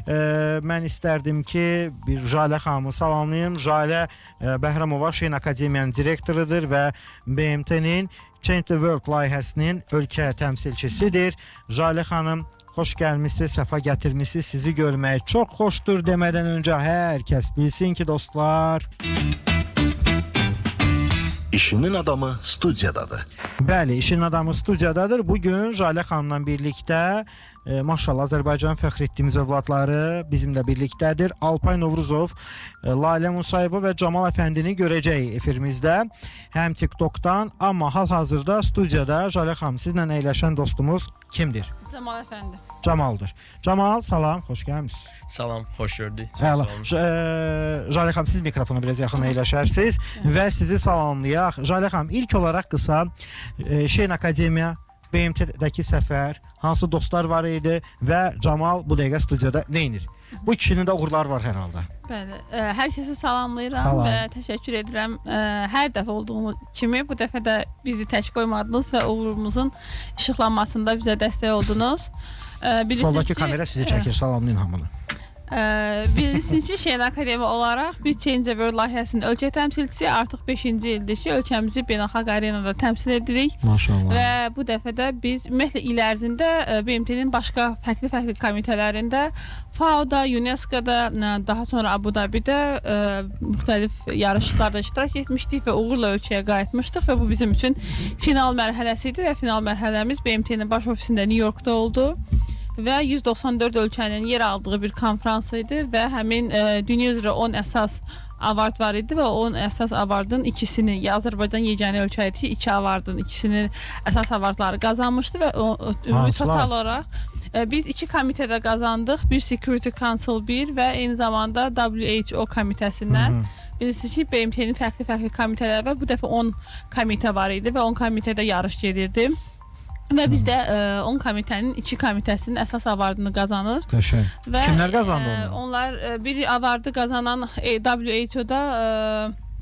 mən istərdim ki, bir Jalə xanımı salamlayım. Jalə Bəhramova Şehin Akademiyanın direktorudur və BMT-nin Change the World layihəsinin ölkə təmsilçisidir. Jalə xanım, xoş gəlmisiniz, səfa gətirmisiniz. Sizi görmək çox xoşdur demədən öncə hər kəs bilsin ki, dostlar, İşinin adamı studiyadadır. Bəli, işin adamı studiyadadır. Bugün Jalə xanımla birlikdə maşallah Azərbaycan fəxr etdiyimiz övladları bizimlə birlikdədir. Alpay Novruzov, Lalə Musayeva və Camal Əfəndini görəcəyik efirimizdə. Həm TikTokdan, amma hal-hazırda studiyada Jalə xanım sizlə əyləşən dostumuz kimdir? Camal Əfəndi. Camaldır. Camal, salam, xoş gəlmisiniz. Salam, xoş gördük. Jalə xanım, siz mikrofona biraz yaxın əyləşərsiniz və sizi salamlayaq. Jalə xanım, ilk olaraq qısa Şehin Akademiya, BMT-dəki səfər, hansı dostlar var idi və Camal bu dəqiqə studiyada neynir? Bu kişinin də uğurları var hər halda. Bəli, hər kəsi salamlayıram Salam. və təşəkkür edirəm. Hər dəfə olduğu kimi bu dəfə də bizi tək qoymadınız və uğurumuzun işıqlanmasında bizə dəstək oldunuz. Soldakı kamera sizi çəkir, salamlayın hamını. Bilirsiniz ki, Şehin Akademiya olaraq biz Change the World layihəsinin ölkə təmsilçisi artıq 5-ci ildir ki, ölkəmizi beynəlxalq arenada təmsil edirik. Maşallah. Və bu dəfə də biz ümumiyyətlə il ərzində BMT-nin başqa fərqli komitələrində, FAO-da, UNESCO-da, daha sonra Abu Dhabi'də müxtəlif yarışlarda iştirak etmişdik və uğurla ölkəyə qayıtmışdıq və bu bizim üçün final mərhələsi idi və final mərhələmiz BMT-nin baş ofisində New York'da oldu. Və 194 ölkənin yer aldığı bir konfrans idi və həmin dünya üzrə 10 əsas avard var idi və 10 əsas avardın ikisini, Azərbaycan yeganə ölkə idi ki, 2 avardın ikisini əsas avardları qazanmışdı və ümumi total olaraq biz 2 komitədə qazandıq. Bir Security Council 1 və eyni zamanda WHO komitəsindən. Bilirsiniz ki, BMT-nin fərqli komitələri və bu dəfə 10 komitə var idi və 10 komitədə yarış gedirdi. Və biz də 10 komitənin 2 komitəsinin əsas avardını qazanır. Qəşəng. Kimlər qazandı onu? Onlar bir avardı qazanan WHO-da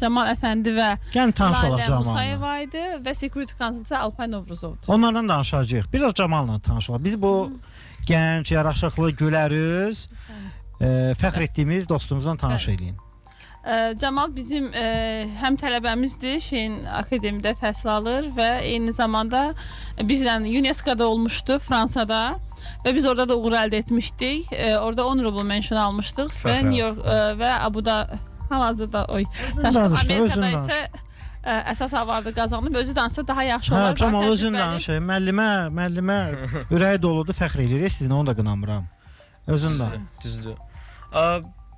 Camal Əfəndi və Lalə Musayeva idi və Security Council-da Alpay Novruzovdur. Onlardan danışacağıq. Biraz Camalla tanışalım. Biz bu gənc, yaraşıqlı, gülərüz, fəxr etdiyimiz dostumuzdan tanış eləyin. Camal bizim həm tələbəmizdir, Şehin Akademiyada təhsil alır və eyni zamanda bizlə UNESCO-da olmuşdu, Fransada və biz orada da uğur əldə etmişdik. Orada honorable mention almışdıq və New York və Abuda hal-hazırda Amerikada isə əsas avardı qazanıb. Özü danışsa daha yaxşı olar. Camal özün danışır. Müəllimə ürəyi doludur, fəxr edir. Sizin onu da qınamıram. Özün danış. Düzdür.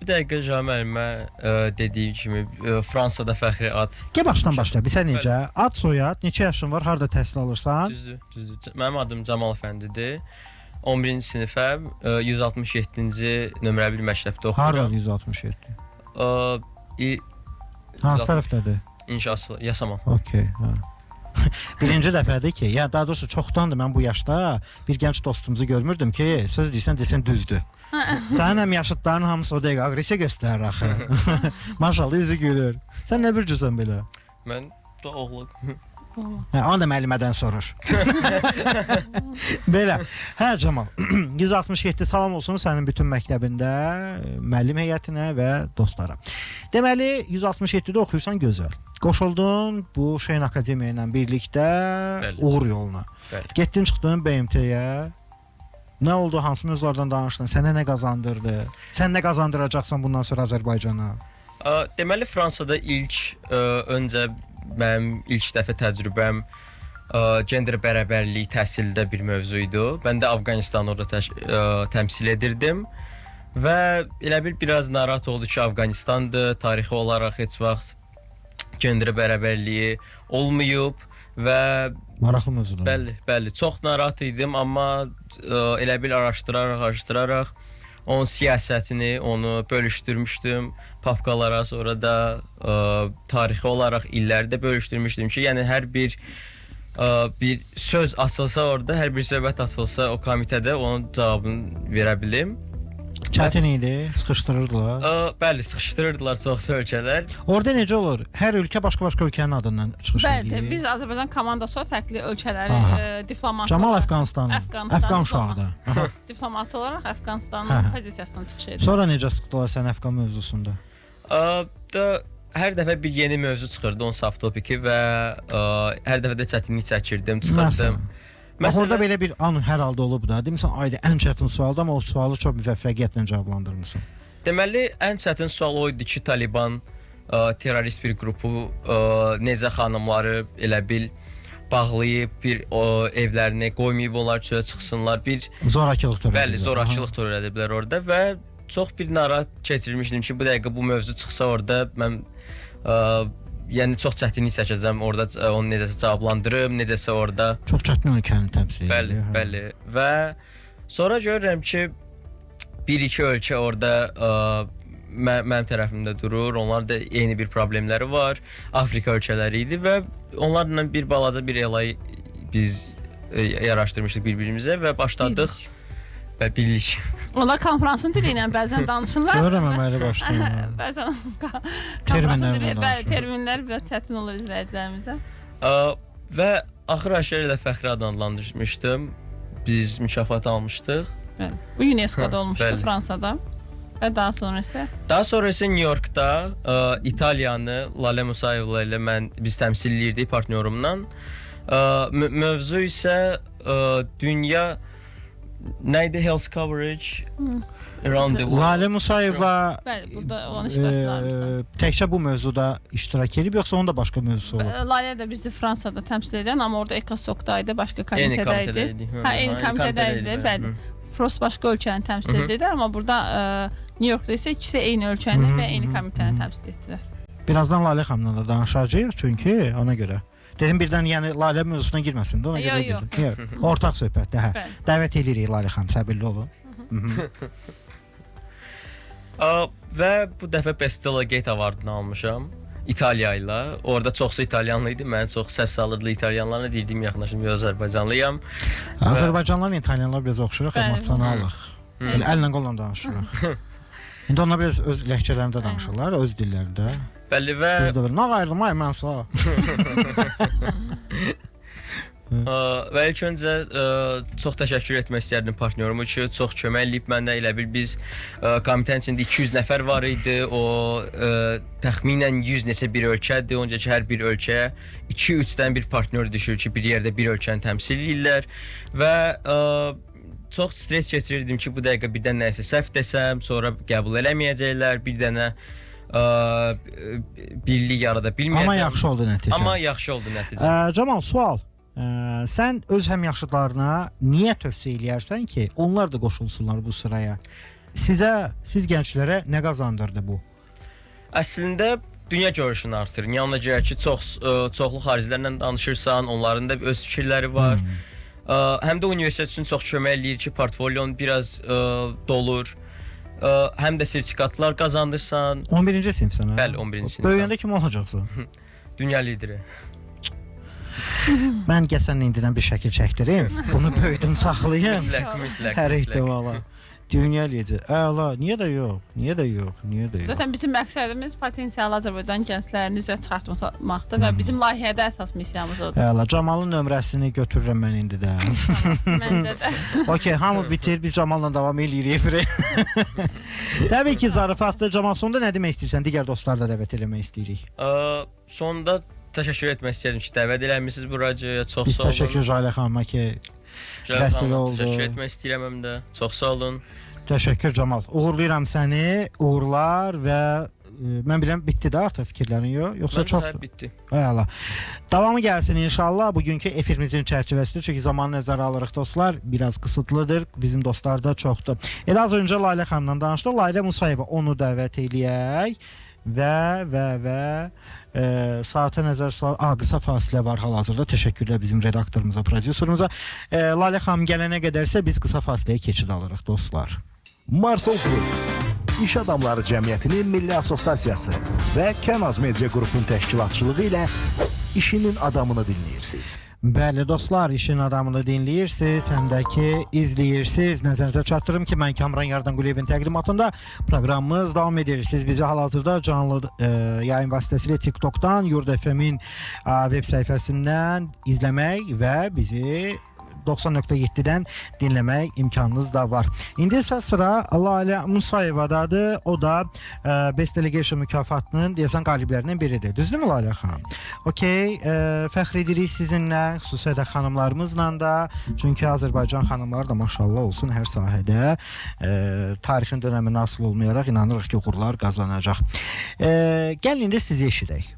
Bir dəqiqə Camal müəllimə dediyi kimi Fransada fəxri ad. Gəl başdan başla. Bizə necə? Ad, soyad, neçə yaşın var, harda təhsil alırsan? Düzdür. Mənim adım Camal Əfəndidir. 11-ci sinifəm, 167-ci nömrəli bir məktəbdə oxuyuram. Harda 167? Hansı tərəfdədir? İnşası, Yasamal. Okey. Birinci dəfədir ki, ya daha doğrusu çoxdandır mən bu yaşda bir gənc dostumuzu görmürdüm ki, söz deyirsən düzdür. Sənin həm yaşıtların hamısı o dəqiqə aqressiya göstərir axı. Maşallah üzü gülür. Sən nə bir cüzən belə? Mən də oğlum. Onu da müəllimədən sorur. Belə. Hə Camal, 167 salam olsun sənin bütün məktəbində, müəllim heyətinə və dostlara. Deməli 167-də oxuyursan gözəl. Qoşuldun bu Şehin Akademiya ilə birlikdə uğur yoluna. Getdin çıxdın BMT-yə. Nə oldu? Hansı mövzulardan danışdın? Sənə nə qazandırdı? Sən nə qazandıracaqsan bundan sonra Azərbaycana? Deməli Fransada öncə mənim ilk dəfə təcrübəm gender bərabərliyi təhsildə bir mövzu idi. Mən də Afqanistanı orada təmsil edirdim və elə biraz narahat oldu ki, Afqanistandır, tarixi olaraq heç vaxt gender bərabərliyi olmayıb və maraqlı mövzudur. Bəli, çox narahat idim, amma elə araşdıraraq onun siyasətini, onu bölüşdürmüşdüm papkalara, sonra da tarixi olaraq illərdə bölüşdürmüşdüm ki, yəni hər bir söz açılsa orada, hər bir söhbət açılsa o komitədə onun cavabını verə bilim. Çətin idi, sıxışdırırdılar. Bəli, sıxışdırırdılar çoxsa ölkələr. Orada necə olur? Hər ölkə başqa-başqa ölkənin adından çıxış Bəli, edir. biz Azərbaycan komandası fərqli ölkələri Aha. diplomat Camal olaraq- Əfqanistanın, Əfqanistan Əfqan uşağıdır. Aha. diplomat olaraq Əfqanistanın Hə. pozisiyasına çıxış edir. Sonra necə sıxdılar sən Əfqan mövzusunda? Da hər dəfə bir yeni mövzu çıxırdı, onun subtopiki və hər dəfə də çətinlik çəkirdim, çıxırdım. Bax orada belə bir an hər halda olub da. Demirsən, ayda ən çətin sualdır, amma o sualı çox müvəffəqiyyətlə cavablandırmısan. Deməli, ən çətin sual o idi ki, Taliban terrorist bir qrupu necə xanımları elə bil bağlayıb bir evlərini qoymayıb onlar çölə çıxsınlar. Bir Zorakılıq törədiblər. bəli, zorakılıq törədiblər orada və çox bir narahat keçirmişdim ki, bu dəqiqə bu mövzu çıxsa orada mən yəni çox çətinlik çəkəcəm orada onu necəsə cavablandırım, necəsə orada. Çox çətin ölkəni təmsil edir. Bəli, bəli. Və sonra görürəm ki, bir-iki ölkə orada mənim tərəfimdə durur. Onlar da eyni bir problemləri var. Afrika ölkələri idi və onlarla bir balaca bir elay biz yaraşdırmışdıq bir-birimizə və başladıq və birlik. Onlar konfransın dili ilə bəzən danışırlar. Görürəm əməli başlayır. Bəzən Terminlərlə bəli, danışır. terminlər biraz çətin olur izləyicilərimizə. Və axır aşırı ilə fəxri adlandırmışdım. Biz mükafat almışdıq. Bəli. Bu UNESCO-da olmuşdu Bəli. Fransada. Və daha sonra isə New Yorkda İtaliyanı Lalə Musayevla ilə biz təmsil edirdik partnyorumla. Mövzu isə dünya nə idi? Health coverage around the world. Lalə Musayeva bəli, burada olan iştirakçılarımızdan. təkcə bu mövzuda iştirak edib, yoxsa onun da başqa mövzusu olub? Layla da bizi Fransada təmsil edən, amma orada ECOSOC-daydı, başqa Eyni komitədə idi. komitədəydik. Hə, eyni komitədə idi, bəli. Frost başqa ölkəni təmsil edirdi, amma burada New Yorkda isə ikisi eyni ölkəni və eyni komitəni təmsil etdilər. Birazdan Lalə xanımla da danışacağıq, çünki ona görə. Dedim birdən yəni Lalə mövzusuna girməsin də, ona görə Yox, dedim. Yox, ortaq söhbətdir, hə. Bəli. Dəvət edirik Lalə xanım, səbirli olun. Və bu dəfə Best Delegate Award-ını almışam. İtaliya ilə. Orada çoxsu İtalyanlı idi. Mən çox səhv salırdı İtalyanlarla deyirdim, yaxınlaşım, yox Azərbaycanlıyam. Azərbaycanlılar, İtalyanlar biraz oxşuyuruq, Bəli. emosionallıq. Elə əllə qolla danışırıq. İndi onlar biraz öz ləhcələrində danışırlar, öz dillərində. Bəli və Biz də nə qayırdım, ay mən sağ. və ilk öncə çox təşəkkür etmək istərdim partnyorumu ki, çox kömək eləyib məndə. Elə bil biz komitənin içində 200 nəfər var idi. O təxminən 100 neçə bir ölkədir. Onca ki, hər bir ölkəyə 2-3-dən bir partnyor düşür ki, bir yerdə bir ölkəni təmsil edirlər və çox stres keçirirdim ki, bu dəqiqə birdən nəsə səhv desəm, sonra qəbul eləməyəcəklər, bir dənə birlik yarada bilməyəcəm. Amma yaxşı oldu nəticə. Amma yaxşı oldu nəticə. Camal, sual. Sən öz həmyaşıdlarına niyə tövsiyə eləyərsən ki, onlar da qoşulsunlar bu sıraya? Siz gənclərə nə qazandırdı bu? Əslində dünya görüşünü artırır. Yəni ona görə ki, çoxlu xaricilərlə danışırsan, onların da öz fikirləri var. Həm də universitet üçün çox kömək eləyir ki, portfolyon biraz dolur. Həm də sertifikatlar qazandırsan. 11-ci sinifsən, hə? Bəli, 11-ci sinifdən. Böyüyəndə kim olacaqsan? Dünya lideri. Mən gəlsən indidən bir şəkil çəkdirim. Bunu böyüdüm, saxlayım. Mütləq. Hər ehtimala. Dünya lideri. Əla, niyə də yox? Niyə də yox? Niyə də yox? Zaten bizim məqsədimiz potensial Azərbaycan gənclərini üzrə çıxartmaqdır və bizim layihədə əsas missiyamız odur. Əla, Camalın nömrəsini götürürəm mən indi də. Məndə də. Okey, hamı bitir, biz Camalla davam eləyirik. Təbii ki, zarafatlı. Camal, sonda nə demək istəyirsən? Digər dostları da dəvət eləmək istəyirik. Sonda təşəkkür etmək istəyirəm ki, dəvət eləmisiniz bu radioya. Çox Biz sağ olun. təşəkkür Jalə xanıma ki, vəsilə oldu. Təşəkkür etmək istəyirəm həm də. Çox sağ olun. Təşəkkür Camal. Uğurlayıram səni. Uğurlar və mən biləm bitdi də artıq fikirlərin yoxsa çox bitdi. Əla. Davamı gəlsin inşallah. Bugünkü efirimizin çərçivəsində, çünki zamanı nəzərə alırıq dostlar, biraz qısıtlıdır. Bizim dostlar da çoxdur. Elə az öncə Lalə xanımla danışdıq. Lalə Musayeva, onu dəvət eləyək və saata nəzər salaq. Qısa fasilə var hal-hazırda. Təşəkkürlər bizim redaktorumuza, prodüserumuza. Lalə xanım gələnə qədərsə biz qısa fasiləyə keçid alırıq dostlar. Marsol Group, İş Adamları Cəmiyyətinin Milli Assosiasiyası və Kənaz Media Qrupun təşkilatçılığı ilə işinin adamını dinləyirsiniz. Bəli dostlar, işin adamını dinləyirsiniz, həm də ki izləyirsiniz. Nəzərinizə çatdırım ki, mən Kamran Yardanquliyevin təqdimatında proqramımız davam edir. Siz bizi hal-hazırda canlı yayın vasitəsilə TikTokdan, Yurd FM-in web səhifəsindən izləmək və bizi 90.7-dən dinləmək imkanınız da var. İndi isə sıra Lalə Musayevadadır. O da Best Delegation mükafatının deyəsən qaliblərindən biridir. Düzdürmü Lalə xanım? Okey, fəxr edirik sizinlə, xüsusilə də xanımlarımızla da. Çünki Azərbaycan xanımları da maşallah olsun hər sahədə tarixin dönəminə asılı olmayaraq inanırıq ki, uğurlar qazanacaq. Gəlin indi sizi eşidək.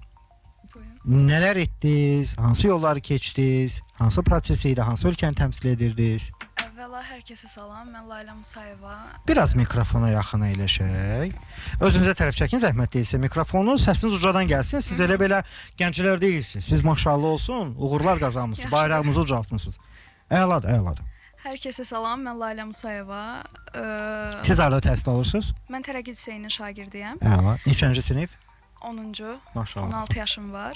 Nələr etdiniz, hansı yolları keçdiniz, hansı prosesi idi, hansı ölkəni təmsil edirdiniz? Əvvəla hər kəsə salam, mən Lalə Musayeva. Biraz mikrofona yaxın əyləşək. Özünüzə tərəf çəkin, zəhmət deyilsə mikrofonu, səsiniz ucadan gəlsin. Siz elə belə gənclər deyilsiniz. Siz maşallah olsun, uğurlar qazanmısınız, bayrağımızı ucaltmısınız. Əladır, əladır. Hər kəsə salam, mən Lalə Musayeva. Siz harada təhsil alırsınız? Mən Tərəqqi liseyinin şagirdiyəm. Əla. Neçənci sinif? 10-cu. Maşallah. 16 yaşım var.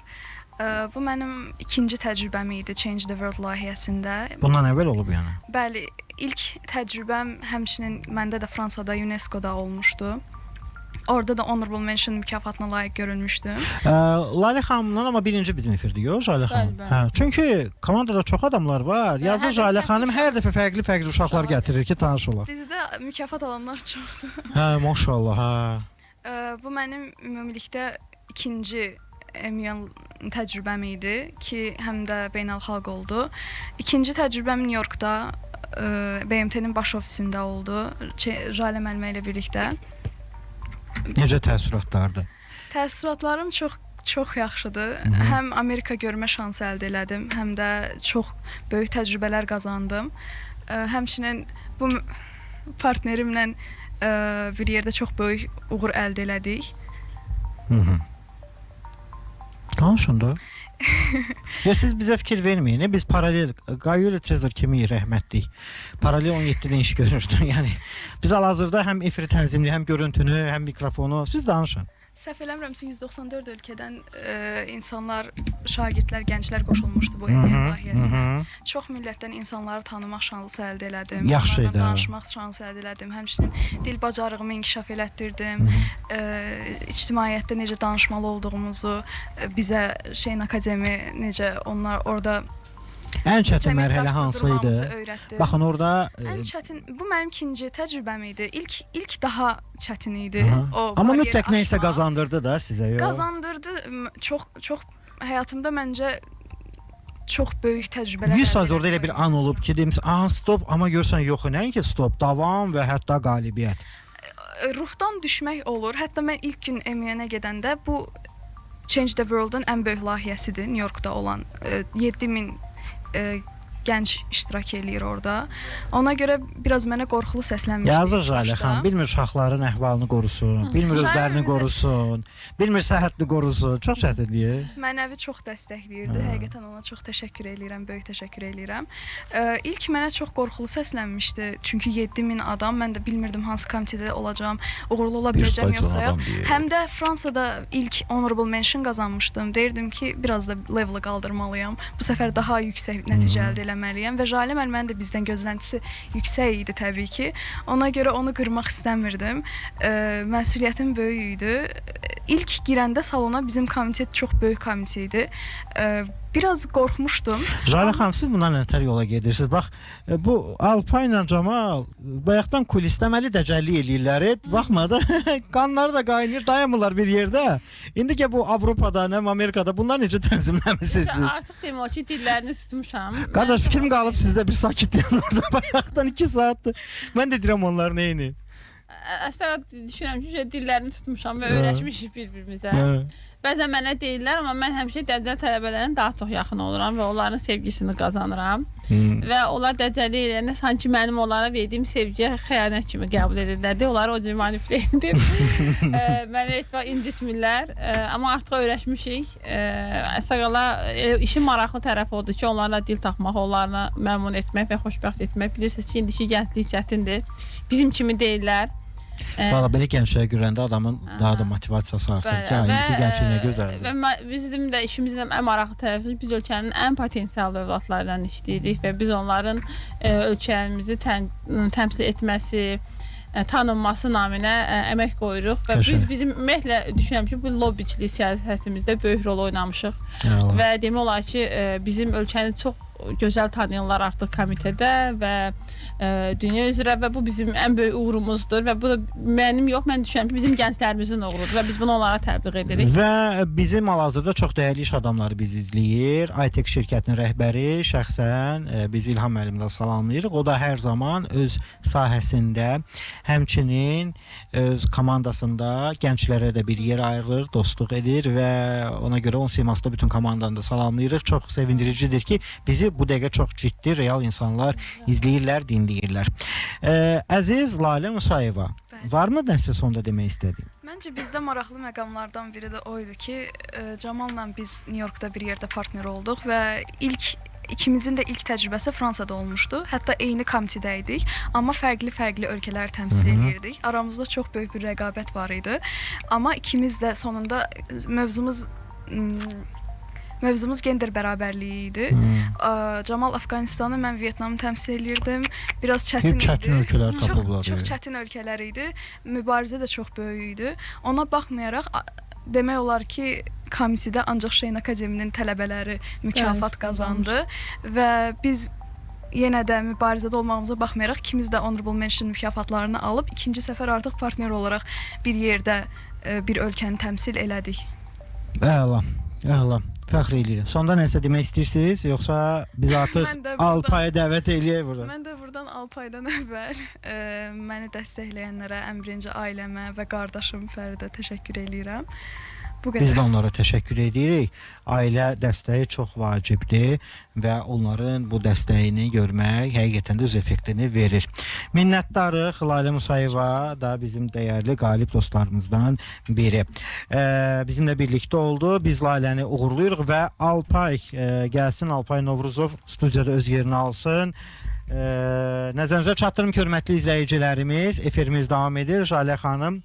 Bu mənim ikinci təcrübəm idi Change the World layihəsində. Bundan əvvəl olub yəni? Bəli, ilk təcrübəm həmçinin məndə də Fransada, UNESCO-da olmuşdu. Orada da Honorable Mention mükafatına layiq görülmüşdüm. Lalə xanımdan amma birinci bizim efirdir, yox Jalə xanım? Bəli, bəli. Hə, çünki komandada çox adamlar var. Yazır Jalə xanım hər dəfə fərqli uşaqlar gətirir ki, tanış olaq. Bizdə mükafat alanlar çoxdur. Hə, maşallah, hə. Bu mənim ümumilikdə ikinci MUN təcrübəm idi ki, həm də beynəlxalq oldu. İkinci təcrübəm New Yorkda BMT-nin baş ofisində oldu, Jalə müəllimə ilə birlikdə. Necə təəssüratlardır? Təəssüratlarım çox yaxşıdır. Həm Amerika görmə şansı əldə elədim, həm də çox böyük təcrübələr qazandım. Həmçinin bu partnerimlə bir yerdə çox böyük uğur əldə elədik. Danışın da. Ya siz bizə fikir verməyin. Biz paralel Qayuli Cezar kimi rəhmətlik. Paralel 17-də iş görürdük. Yəni biz hal-hazırda həm efiri tənzimli, həm görüntünü, həm mikrofonu siz danışın. Səhv eləmirəmsə 194 ölkədən insanlar, şagirdlər, gənclər qoşulmuşdu bu MUN layihəsinə. Çox millətdən insanları tanımaq şansı əldə elədim. Yaxşı idi. Danışmaq şansı əldə elədim. Həmçinin dil bacarığımı inkişaf elətdirdim. İctimaiyyətdə necə danışmalı olduğumuzu bizə Şeyin Akademi necə onlar orada ən çətin mərhələ hansı idi? Baxın orada ən çətin bu mənim ikinci təcrübəm idi. İlk daha çətin idi. Amma mütləq nə isə qazandırdı da sizə, yox? Qazandırdı. Çox həyatımda məncə çox böyük təcrübələr. 100% orada elə bir an olub ki, demişsən, "Aha, stop", amma görsən yox, nəinki stop, davam və hətta qalibiyyət. Ruhdan düşmək olur. Hətta mən ilk gün MUN-ə gedəndə bu Change the World-un ən böyük layihəsidir, New Yorkda olan 7000 gənc iştirak eləyir orada. Ona görə biraz mənə qorxulu səslənmişdi. Yazıq Jalə xanım, bilmir uşaqların əhvalını qorusun, bilmir özlərini qorusun, bilmir səhhətini qorusun. Çox çətindir. Mənəvi çox dəstəkləyirdi. Həqiqətən ona çox təşəkkür eləyirəm, böyük təşəkkür eləyirəm. İlk mənə çox qorxulu səslənmişdi. Çünki 7000 adam, mən də bilmirdim hansı komitədə olacağam, uğurlu ola biləcəm yoxsa yox. Həm də Fransada ilk Honorable Mention qazanmışdım. Deyirdim ki, biraz da level qaldırmalıyam. Bu səfər daha yüksək nəticə əldə eləməliyəm və Jalə müəllimənin də bizdən gözləntisi yüksək idi təbii ki. Ona görə onu qırmaq istəmirdim. Məsuliyyətim böyük idi. İlk girəndə salona bizim komitə çox böyük komitə idi. Biraz qorxmuşdum. Jalə xanım, siz bundan nətər yola gedirsiniz? Bax, bu Alpay ilə Camal bayaqdan kulisləməli dəcəllik eləyirlər. Baxmadı, qanları da qaynayır, dayanmırlar bir yerdə. İndi ki bu Avropada, nə Amerikada bunlar necə tənzimləmisiniz? Artıq demək o ki, dillərini tutmuşam. Qardaş, fikrim qalıb sizdə bir sakit yanlarda bayaqdan 2 saatdır. Mən də deyirəm onlar neyini? Əslində düşünürəm ki, dillərini tutmuşam və öyrəşmişik bir-birimizə. Bəzən mənə deyirlər, amma mən həmişə dəcəl tələbələrin daha çox yaxın oluram və onların sevgisini qazanıram. Və onlar dəcəllik eləyəndə sanki mənim onlara verdiyim sevgiyə xəyanət kimi qəbul edirlər. Onları o cür manipulə edir. Mənə etvað incitmirlər. Amma artıq öyrəşmişik. Əsəqala işin maraqlı tərəfi odur ki, onlarla dil tapmaq, onlarla məmnun etmək və xoşbəxt etmək. Bilirsiniz ki, indiki gənclik çətindir. Bizim kimi deyirlər. Valla belə gənclərə görəndə adamın daha da motivasiyası artır ki, ailesi gəncliyinə gözəldir. Və bizim də işimizin ən maraqlı tərəfi biz ölkənin ən potensiallı övladlarından işləyirik və biz onların ölkəmizi təmsil etməsi, tanınması naminə əmək qoyuruq və biz bizim ümumiyyətlə düşünürəm ki, bu lobbiçilik siyasətimizdə böyük rol oynamışıq və demək olar ki, bizim ölkəni çox gözəl tanıyanlar artıq komitədə və dünya üzrə və bu bizim ən böyük uğurumuzdur və bu da mən düşünürəm ki, bizim gənclərimizin uğurudur və biz bunu onlara təbliğ edirik. Və bizim hal-hazırda çox dəyərli iş adamları bizi izləyir. ITEC şirkətinin rəhbəri şəxsən biz İlham müəllimlə salamlayırıq. O da hər zaman öz sahəsində, həmçinin öz komandasında gənclərə də bir yer ayırır, dostluq edir və ona görə onun simasında bütün komandanı da salamlayırıq. Çox sevindiricidir ki, bizi bu dəqiqə çox ciddi, real insanlar izləyirlər, dinləyirlər. Əziz Lalə Musayeva, varmı nəsə sonda demək istədiyim? Məncə bizdə maraqlı məqamlardan biri də o idi ki, Camalla biz New Yorkda bir yerdə partner olduq və ikimizin də ilk təcrübəsi Fransada olmuşdu. Hətta eyni komitədə idik, amma fərqli ölkələri təmsil edirdik. Aramızda çox böyük bir rəqabət var idi. Amma ikimiz də sonunda mövzumuz gender bərabərliyi idi. Camal Afqanistanı, mən Vyetnamı təmsil edirdim. Biraz çətin idi. Çətin ölkələr tapıblar. Çox çətin ölkələr idi. Mübarizə də çox böyük idi. Ona baxmayaraq demək olar ki, komitədə ancaq Şeyin Akademinin tələbələri mükafat qazandı və biz yenə də mübarizədə olmağımıza baxmayaraq ikimiz də Honorable Mention mükafatlarını alıb ikinci səfər artıq partner olaraq bir yerdə bir ölkəni təmsil elədik. Əla. Fəxr eləyirəm. Sonda nəsə demək istəyirsiniz, yoxsa biz artıq Alpaya dəvət eləyək burada? Mən də buradan Alpaydan əvvəl məni dəstəkləyənlərə, ən birinci ailəmə və qardaşım Fəridə təşəkkür eləyirəm. Biz də onlara təşəkkür edirik. Ailə dəstəyi çox vacibdir və onların bu dəstəyini görmək həqiqətən də öz effektini verir. Minnətdarıq. Lalə Musayeva da bizim dəyərli qalib dostlarımızdan biri. Bizimlə birlikdə oldu. Biz Laləni uğurluyuruq və Alpay gəlsin. Alpay Novruzov studiyada öz yerini alsın. Nəzərinizə çatdırım hörmətli izləyicilərimiz. Efirimiz davam edir. Jalə xanım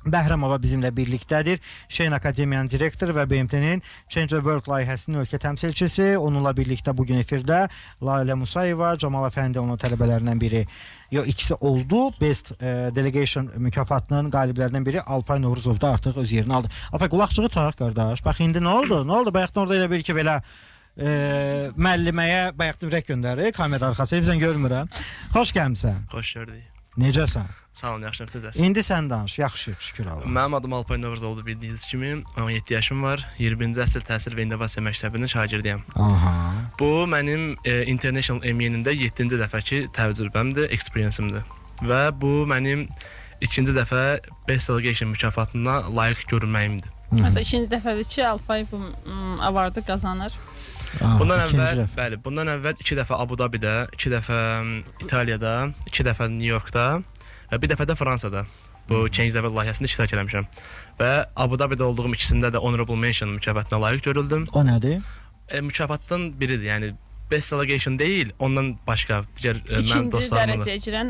Bəhrəmova bizimlə birlikdədir. Şeyin Akademiyanın direktoru və BMT-nin Change the World layihəsinin ölkə təmsilçisi. Onunla birlikdə bugün efirdə Lalə Musayeva, Camal Əfəndi onun tələbələrindən biri, ikisi oldu. Best Delegation mükafatının qaliblərindən biri Alpay Novruzov da artıq öz yerini aldı. Alpay, qulaqçığı taq qardaş. Bax indi nə oldu? Bayaqdan orada elə bir ki, belə müəlliməyə bayaqda ürək göndərir. Kamera arxası, bizən görmürəm. Xoş gəlmisən. Xoş gördük. Necəsən? Sağ olun, yaxşıyam, siz İndi sən danış, yaxşı, şükür Allah. Mənim adım Alpay Novruzovdur, bildiyiniz kimi. 17 yaşım var, 21-ci əsr təhsil və innovasiya məktəbinin şagirdiyəm. Bu, mənim International MN-də 7-ci dəfəki təcrübəmdir, experience-imdir. Və bu, mənim ikinci dəfə Best Delegation mükafatına layiq görünməyimdir. Hətta ikinci dəfədir ki, Alpay bu avardı qazanır. Bundan əvvəl 2 dəfə Abu Dhabidə, 2 dəfə İtaliyada, 2 dəfə New Yorkda və bir dəfə də Fransada bu Change the World layihəsində iştirak eləmişəm. Və Abu Dhabidə olduğum ikisində də Honorable Mention mükafatına layiq görüldüm. O nədir? Mükafatdan biridir, yəni Best Delegation deyil, ondan başqa digər mənim dostlarımla. İkinci dərəcəyə girən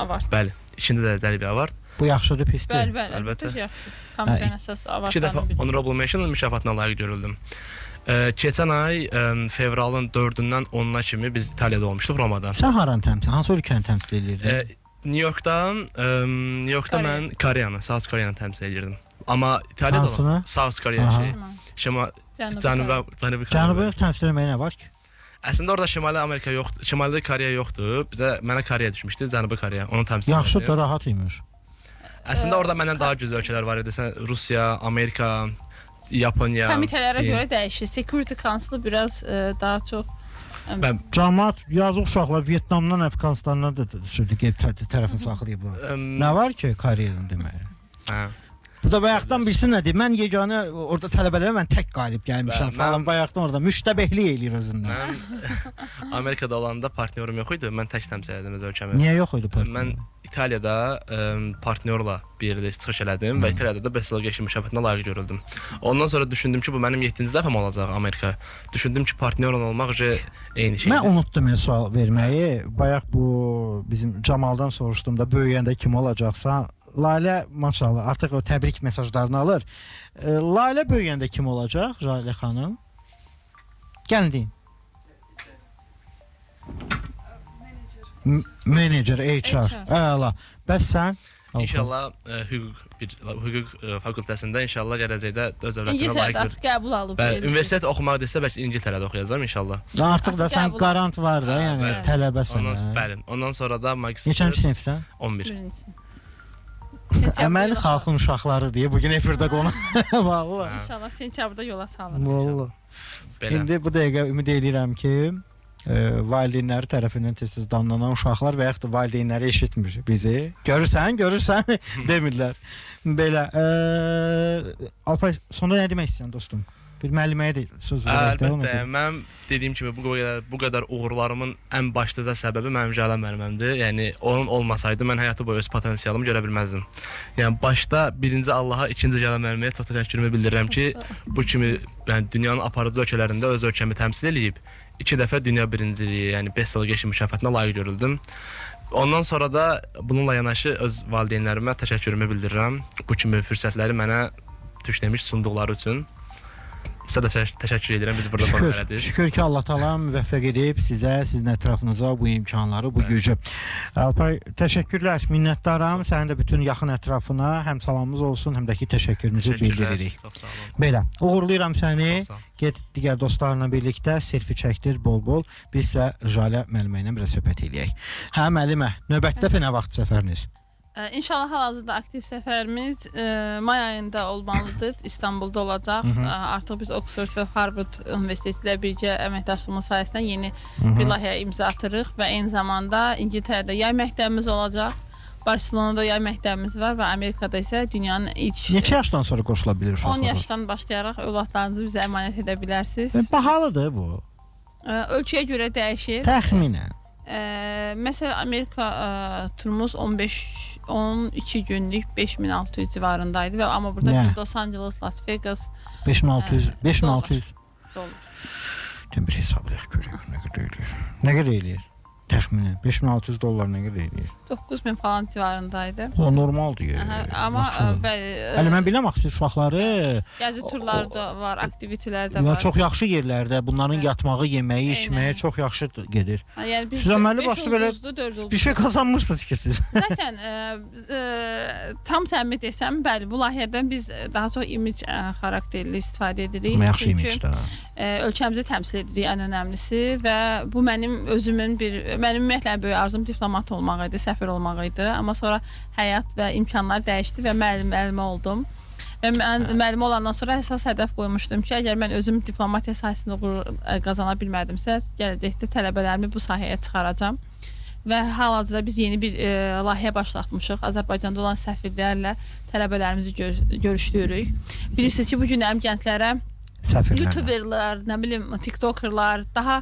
avar. Bəli, ikinci dərəcəli bir avar. Bu yaxşıdır, pisdir? Bəli, əlbəttə yaxşıdır. Komitənin əsas avarlarından 2 dəfə Honorable Mention mükafatına layiq görüldüm. Keçən ay fevralın 4-dən 10-na kimi biz İtaliyada olmuşduq, Romada. Sən haranı təmsil, hansı ölkəni təmsil edirdin? New Yorkda mən Koreyanı, South Koreyanı təmsil edirdim. Amma İtaliyada olan South Koreya Cənubi təmsil etməyə nə var ki? Əslində orada Şimali Amerika yoxdur, Şimali Koreya yoxdur. Mənə Koreya düşmüşdü, Cənubi Koreya. Onu təmsil edirdim. Yaxşı da rahat imiş. Əslində orada məndən daha güclü ölkələr var idi. Rusiya, Amerika, Yaponiya. Komitələrə görə dəyişir. Security Council biraz daha çox Cəmaət yazıq uşaqlar Vyetnamdan, Əfqanistandan da tərəfini saxlayıb. Nə var ki, Koreyadan deməyə? Bu da bayaqdan bilsin nədir? Mən yeganə orada tələbələrə mən tək qalib gəlmişəm falan. Bayaqdan orada müştəbehlik eləyir özündən. Mən Amerikada olanda partnyorum yox idi. Mən tək təmsil edirdim öz ölkəmi. Niyə yox idi partnyor? Mən İtaliyada partnyorla bir yerdə çıxış elədim və İtaliyada da Best Delegation mükafatına layiq görüldüm. Ondan sonra düşündüm ki, bu mənim 7-ci dəfəm olacaq Amerika. Düşündüm ki, partnyorla olmaq eyni şeydir. Mən unutdum sual verməyi. Bayaq bu bizim Camaldan soruşdum da, böyüyəndə kim olacaqsan? Lalə maşallah artıq o təbrik mesajlarını alır. Lalə böyüyəndə kim olacaq Jalə xanım? Gəlin deyin. Menecer, HR. Əla. Bəs sən? İnşallah hüquq fakültəsində inşallah gələcəkdə öz dövlətimə İngiltərədə layiq artıq qəbul alıb. Bəli, universitet oxumaq desə bəlkə İngiltərədə oxuyacağam inşallah. Artıq da sən qəbul- qarant var da, yəni bəli. tələbəsən. Bəli. Ondan sonra da magistr Neçənci sinifsən? 11. Əməli xalqın uşaqları deyə bu gün efirdə qonaq. Vallahi. İnşallah sentyabrda yola salınır. Vallahi. Belə. İndi bu dəqiqə ümid edirəm ki, valideynləri tərəfindən tez-tez danlanan uşaqlar və yaxud da valideynləri eşitmir bizi. Görürsən demirlər. Belə. Alpay, sonda nə demək istəyirsən dostum? Bir müəlliməyə də söz verək də ona. Əlbəttə, mən dediyim kimi bu qədər uğurlarımın ən başlıca səbəbi mənim Jalə müəllimimdir. Yəni onun olmasaydı mən həyatı boyu öz potensialımı görə bilməzdim. Yəni başda birinci Allaha, ikinci Jalə müəlliməyə çox təşəkkürümü bildirirəm ki, bu kimi yəni dünyanın aparıcı ölkələrində öz ölkəmi təmsil edib 2 dəfə dünya birinciliyi, yəni best delegation mükafatına layiq görüldüm. Ondan sonra da bununla yanaşı öz valideynlərimə təşəkkürümü bildirirəm. Bu kimi fürsətləri mənə tükləmiş sunduqları üçün. Sizə də təşəkkür edirəm, bizi burada qonaq elədiniz. Şükür ki, Allah Taala müvəffəq edib sizə, sizin ətrafınıza bu imkanları, bu gücü. Alpay, təşəkkürlər, minnətdaram. Sənin də bütün yaxın ətrafına həm salamımız olsun, həm də ki təşəkkürümüzü bildiririk. Çox sağ olun. Belə, uğurlayıram səni. Çox sağ ol. Get digər dostlarla birlikdə selfie çəkdir bol-bol. Biz isə Jalə müəllimə ilə biraz söhbət eləyək. Hə müəllimə, növbətdə nə vaxt səfəriniz? İnşallah hal-hazırda aktiv səfərimiz may ayında olmalıdır. İstanbulda olacaq. Artıq biz Oxford və Harvard Universiteti ilə birgə əməkdaşlığımız sayəsində yeni bir layihəyə imza atırıq və eyni zamanda İngiltərədə yay məktəbimiz olacaq. Barcelonada yay məktəbimiz var və Amerikada isə dünyanın ilk Neçə yaşdan sonra qoşula bilir uşaqlar? 10 yaşdan başlayaraq övladlarınızı bizə əmanət edə bilərsiniz. Bahalıdır bu. Ölkəyə görə dəyişir. Təxminən. Məsələn, Amerika turumuz 12 günlük 5600 civarındaydı və amma burada Nə? biz Los Angeles, Las Vegas 5600 dollar. bir hesablayaq görək nə qədər eləyir. Nə qədər eləyir? Təxminən 5600 dollar nə qədər eləyir? 9000 falan civarındaydı. O normaldır. Amma bəli, Hələ mən biləm axı siz uşaqları gəzi turları da var, aktivitelər də var. çox yaxşı yerlərdə bunların yatmağı, yeməyi, içməyi çox yaxşı gedir. Yəni biz Siz əməli başda belə bir şey qazanmırsınız ki siz. Zaten tam səmimi desəm, bəli, bu layihədən biz daha çox image xarakterli istifadə edirik. Yaxşı imicdə. Ölkəmizi təmsil edirik ən önəmlisi və bu mənim ümumiyyətlə böyük arzum diplomat olmaq idi, səfir olmaq idi. Amma sonra həyat və imkanlar dəyişdi və müəllimə oldum. Və mən müəllimə olandan sonra əsas hədəf qoymuşdum ki, əgər mən özüm diplomatiya sahəsində uğur qazana bilmədimsə, gələcəkdə tələbələrimi bu sahəyə çıxaracağam. Və hal-hazırda biz yeni bir layihə başlatmışıq. Azərbaycanda olan səfirlərlə tələbələrimizi görüşdürürük. Bilirsiniz ki, bu günlərim gənclərə YouTuberlər, nə bilim, TikTokerlar daha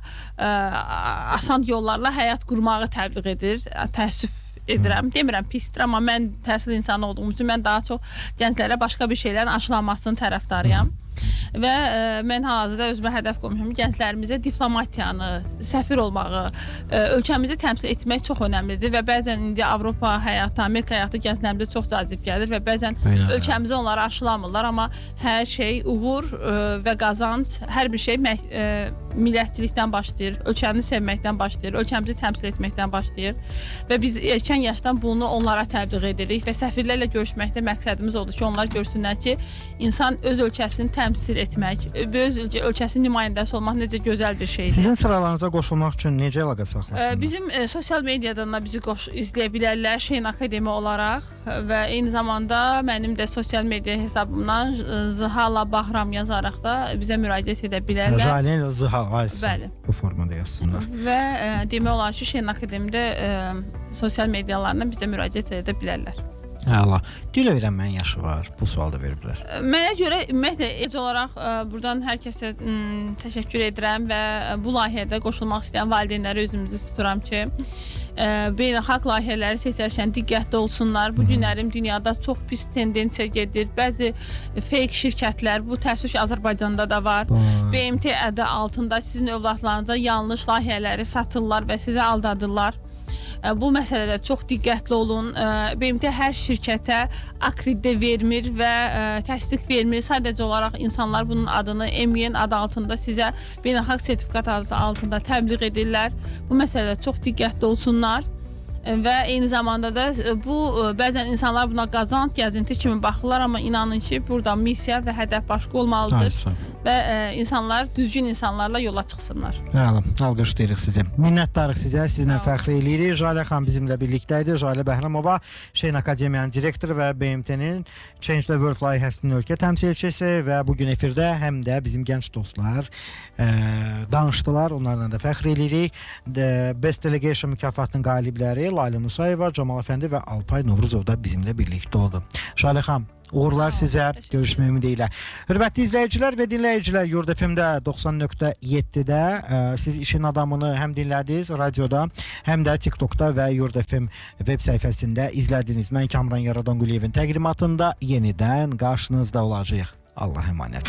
asan yollarla həyat qurmağı təbliğ edir. Təəssüf edirəm. Demirəm pisdir, amma mən təhsil insanı olduğum üçün mən daha çox gənclərə başqa bir şeylərin aşılanmasının tərəfdarıyam. Və mən hal-hazırda özümə hədəf qoymuşam. Gənclərimizə diplomatiyanı, səfir olmağı, ölkəmizi təmsil etmək çox önəmlidir və bəzən indi Avropa həyatı, Amerika həyatı gənclərimizə çox cazib gəlir və bəzən ölkəmizi onlara aşılamırlar, amma hər şey uğur və qazanc, hər bir şey millətçilikdən başlayır, ölkəni sevməkdən başlayır, ölkəmizi təmsil etməkdən başlayır və biz erkən yaşdan bunu onlara təbliğ edirik və səfirlərlə görüşməkdə məqsədimiz odur ki, onlar görsünlər ki, insan öz ölkəsini təmsil etmək, öz ölkəsinin nümayəndəsi olmaq necə gözəl bir şeydir. Sizin sıralarınıza qoşulmaq üçün necə əlaqə saxlasınlar? Bizim sosial mediadan da bizi izləyə bilərlər Şeyin Akademi olaraq və eyni zamanda mənim də sosial media hesabımdan Zıhala Bahram yazaraq da bizə müraciət edə bilərlər. Jalə Zıha Bəli. Bu formada yazsınlar. Və demək olar ki, Şeyin Akademide sosial medialarından bizə müraciət edə bilərlər. Əla. Dil öyrənməyin yaşı var. Bu sual da veriblər. Mənə görə ümumiyyətlə ec olaraq buradan hər kəsə təşəkkür edirəm və bu layihədə qoşulmaq istəyən valideynləri özümüzü tuturam ki, beynəlxalq layihələri seçərkən diqqətli olsunlar. Bu günlərim dünyada çox pis tendensiya gedir. Bəzi fake şirkətlər, bu təəssüf ki, Azərbaycanda da var. BMT adı altında sizin övladlarınıza yanlış layihələri satırlar və sizə aldadırlar. Bu məsələdə çox diqqətli olun. BMT hər şirkətə akreditə vermir və təsdiq vermir. Sadəcə olaraq insanlar bunun adını MUN adı altında sizə beynəlxalq sertifikat adı altında təbliğ edirlər. Bu məsələdə çox diqqətli olsunlar. Və eyni zamanda da bu bəzən insanlar buna qazanc, gəzinti kimi baxırlar, amma inanın ki, burada missiya və hədəf başqa olmalıdır və insanlar düzgün insanlarla yola çıxsınlar. Bəli, alqışlayırıq sizi. Minnətdarıq sizə, sizlə fəxr eləyirik. Jalə xan bizimlə birlikdədir. Jalə Bəhramova, Şeyin Akademiyanın direktoru və BMT-nin Change the World layihəsinin ölkə təmsilçisi və bugün efirdə həm də bizim gənc dostlar danışdılar. Onlarla da fəxr eləyirik. Best Delegation mükafatının qalibləri Layla Musayeva, Camal Əfəndi və Alpay Novruzov da bizimlə birlikdə oldu. Jalə xan, uğurlar sizə, görüşmək ümidi ilə. Hörmətli izləyicilər və dinləyicilər, Yurd FM-də 90.7-də siz işin adamını həm dinlədiniz radioda, həm də TikTokda və Yurd FM web səhifəsində izlədiniz. Mən Kamran Yaradan Quliyevin təqdimatında yenidən qarşınızda olacağıq. Allah əmanət.